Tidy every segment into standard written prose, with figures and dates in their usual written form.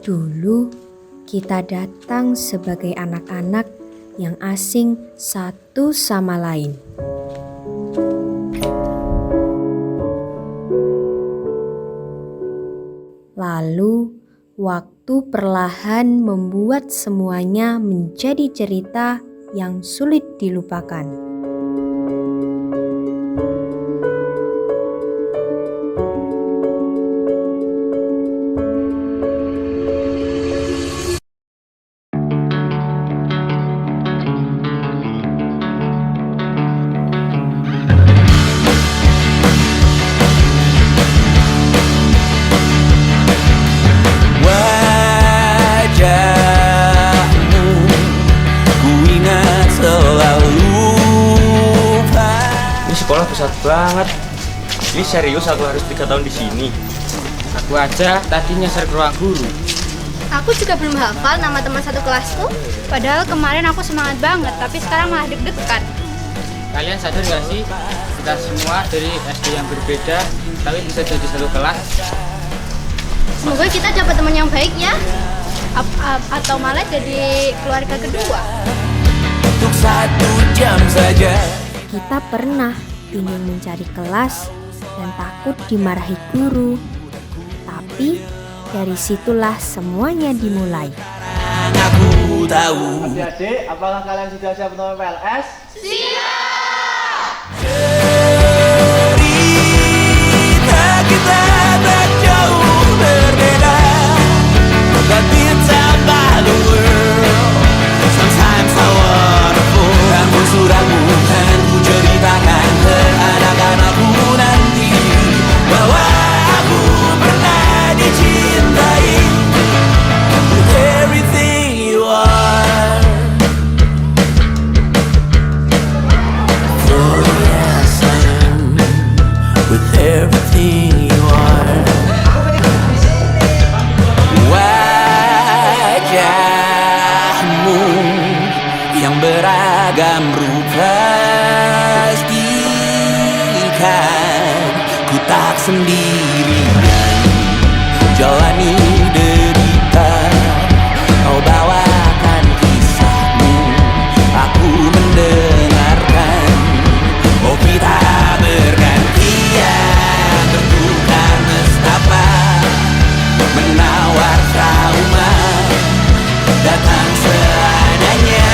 Dulu kita datang sebagai anak-anak yang asing satu sama lain. Lalu waktu perlahan membuat semuanya menjadi cerita yang sulit dilupakan. Sekolah besar banget. Ini serius aku harus 3 tahun di sini. Aku aja tadi nyasar ke ruang guru. Aku juga belum hafal nama teman satu kelasku. Padahal kemarin aku semangat banget, tapi sekarang malah deg-degan. Kalian sadar gak sih? Kita semua dari SD yang berbeda, tapi bisa jadi satu kelas. Semoga kita dapat teman yang baik ya. Atau malah jadi keluarga kedua. Untuk 1 jam saja. Kita pernah ingin mencari kelas dan takut dimarahi guru. Tapi dari situlah semuanya dimulai. Aku tahu. Adik-adik, apakah kalian sudah siap untuk PLS? Cerita kita tak jauh berbeda, but it's about the world. Sometimes I wanna fall. Rambut suratmu kan ku ceritakan ke anak-anakku nanti bahwa aku pernah dicintai with everything you are. Oh yes I am, with everything you are. Wajahmu yang beragam rupa pastikan ku tak sendirian jalani derita. Kau bawakan kisahmu, aku mendengarkan. Oh kita bergantian, bertukar nestapa, menawar trauma, datang seadanya.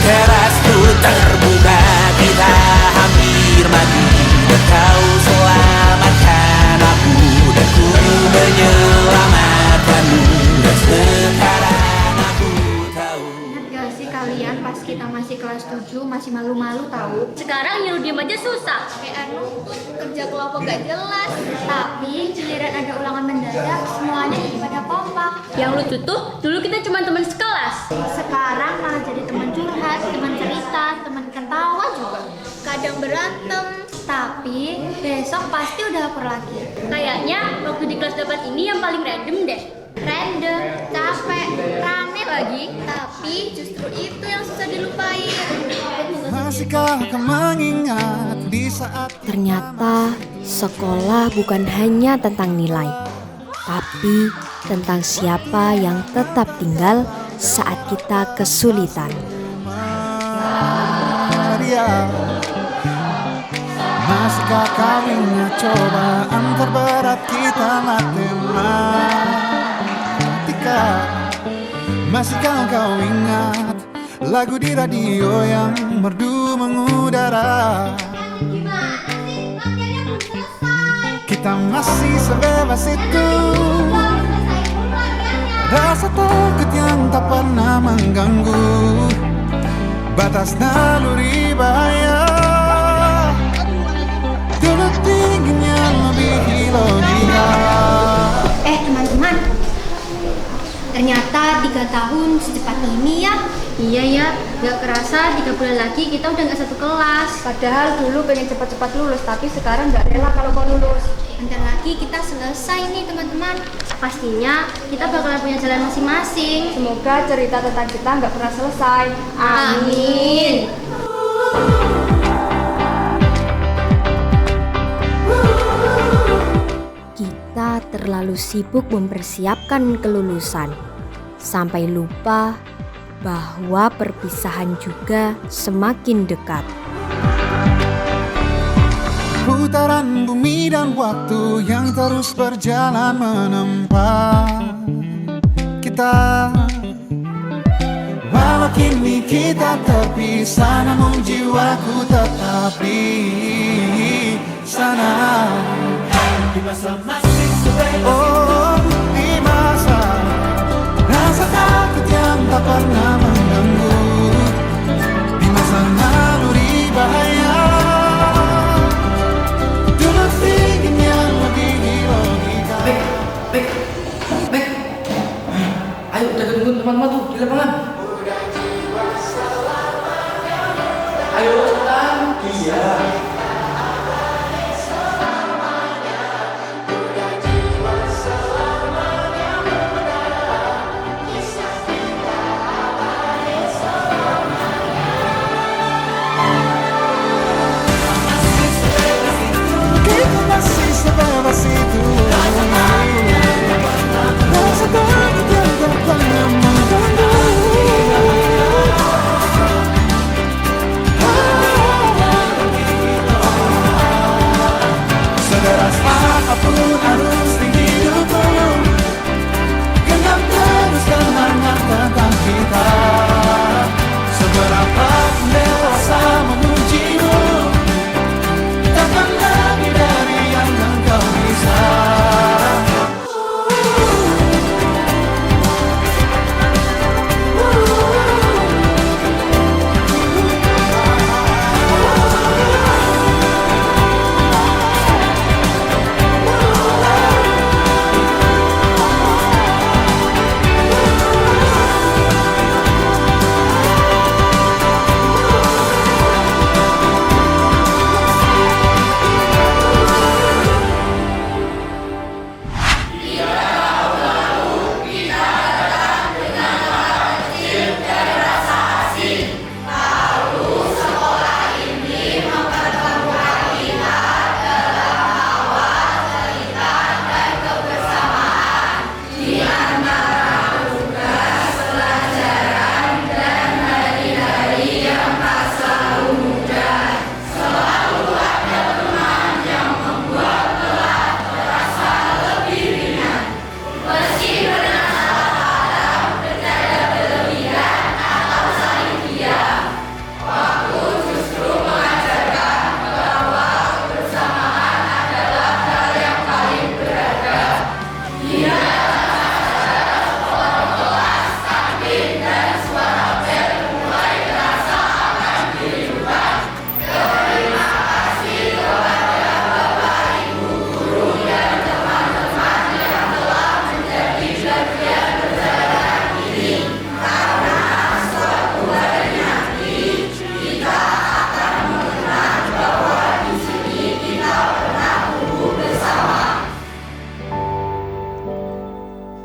Teras ku terbuka, kita hampir mati, kau selamatkan aku dan ku menyelamatkanmu. Dan sekarang aku tahu. Ingat gak sih kalian pas kita masih kelas 7 masih malu-malu tahu? Sekarang nyuruh diem aja susah. Kayak nuntut kerja kelompok gak jelas. Tapi giliran ada ulangan mendadak semuanya jadi pada kompak. Yang lucu tuh dulu kita cuma teman sekelas. Sekarang malah jadi teman curhat, teman cerita, teman ketawa juga. Kadang berantem, tapi besok pasti udah lapor lagi. Kayaknya waktu di kelas 8 ini yang paling random deh. Random, capek, rame lagi. Tapi justru itu yang susah dilupain. Masihkah kau mengingat di saat Ternyata sekolah bukan hanya tentang nilai, tapi tentang siapa yang tetap tinggal saat kita kesulitan. Maria? Masihkah kau ingat cobaan terberat kita matematika? Masihkah kau ingat lagu di radio yang merdu mengudara? Kita masih sebebas itu, rasa takut yang tak pernah mengganggu batas naluri bahaya. Dulu tingginya lebih logika. Teman-teman, ternyata 3 tahun secepat ini ya. Iya ya, gak kerasa 3 bulan lagi kita udah gak satu kelas. Padahal dulu pengen cepat-cepat lulus, tapi sekarang gak rela kalau mau lulus. Bentar lagi kita selesai nih teman-teman. Pastinya kita bakalan punya jalan masing-masing. Semoga cerita tentang kita nggak pernah selesai. Amin. Kita terlalu sibuk mempersiapkan kelulusan, sampai lupa bahwa perpisahan juga semakin dekat. Putaran bumi dan waktu yang terus berjalan menempa kita. Walau kini kita terpisah, namun jiwaku tetap di sana. Oh, di masa rasa takut yang tak pernah mengganggu, di masa naluri bahaya, dulu ingin yang lebih logika. Bek, ayo kita tungguin teman-teman tuh di lapangan. Ayo cepetan. Iya. Kita masih sebebas itu. Rasa takut yang tak pernah mengganggu. Sederas apapun harus di hidupku, genggam terus kenangan tentang kita. Seberapa pun dewasa memujimu, takkan lagi dari yang engkau bisa.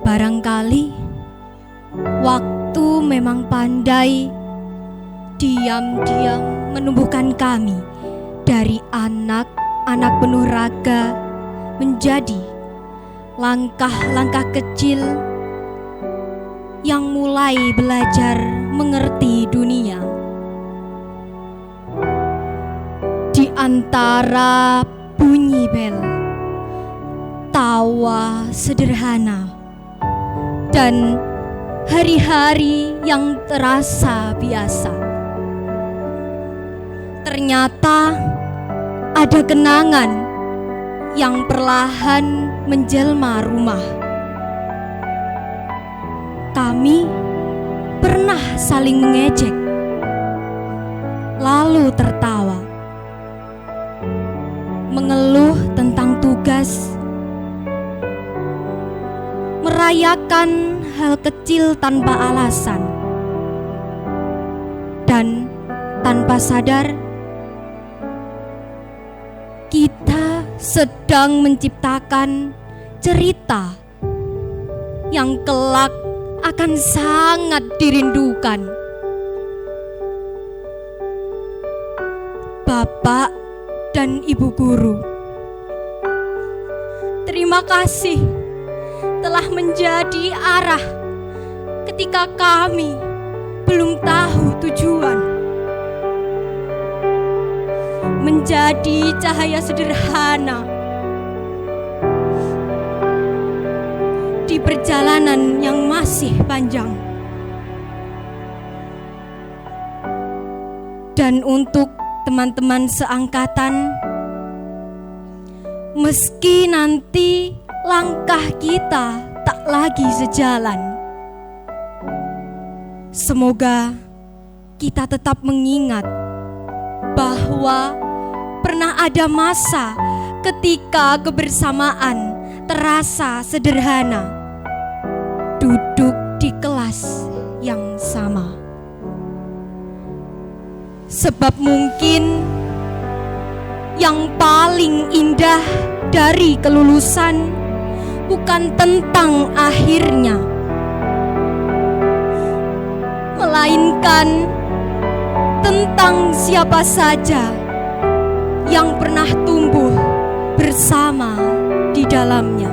Barangkali waktu memang pandai diam-diam menumbuhkan kami dari anak-anak penuh raga menjadi langkah-langkah kecil yang mulai belajar mengerti dunia. Di antara bunyi bel, tawa sederhana, dan hari-hari yang terasa biasa, ternyata ada kenangan yang perlahan menjelma rumah. Kami pernah saling mengejek, lalu tertawa, mengeluh tentang tugas, merayakan hal kecil tanpa alasan, dan tanpa sadar kita sedang menciptakan cerita yang kelak akan sangat dirindukan. Bapak dan Ibu guru, terima kasih telah menjadi arah ketika kami belum tahu tujuan. Menjadi cahaya sederhana di perjalanan yang masih panjang. Dan untuk teman-teman seangkatan, meski nanti langkah kita tak lagi sejalan, semoga kita tetap mengingat bahwa pernah ada masa ketika kebersamaan terasa sederhana, duduk di kelas yang sama. Sebab mungkin yang paling indah dari kelulusan bukan tentang akhirnya, melainkan tentang siapa saja yang pernah tumbuh bersama di dalamnya.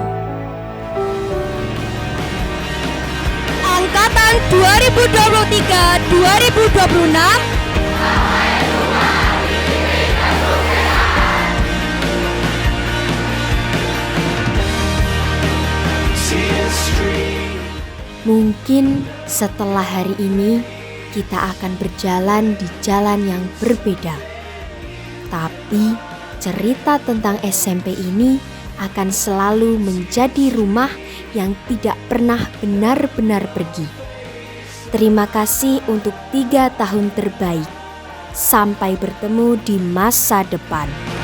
Angkatan 2023-2026 Mungkin setelah hari ini kita akan berjalan di jalan yang berbeda. Tapi cerita tentang SMP ini akan selalu menjadi rumah yang tidak pernah benar-benar pergi. Terima kasih untuk 3 tahun terbaik. Sampai bertemu di masa depan.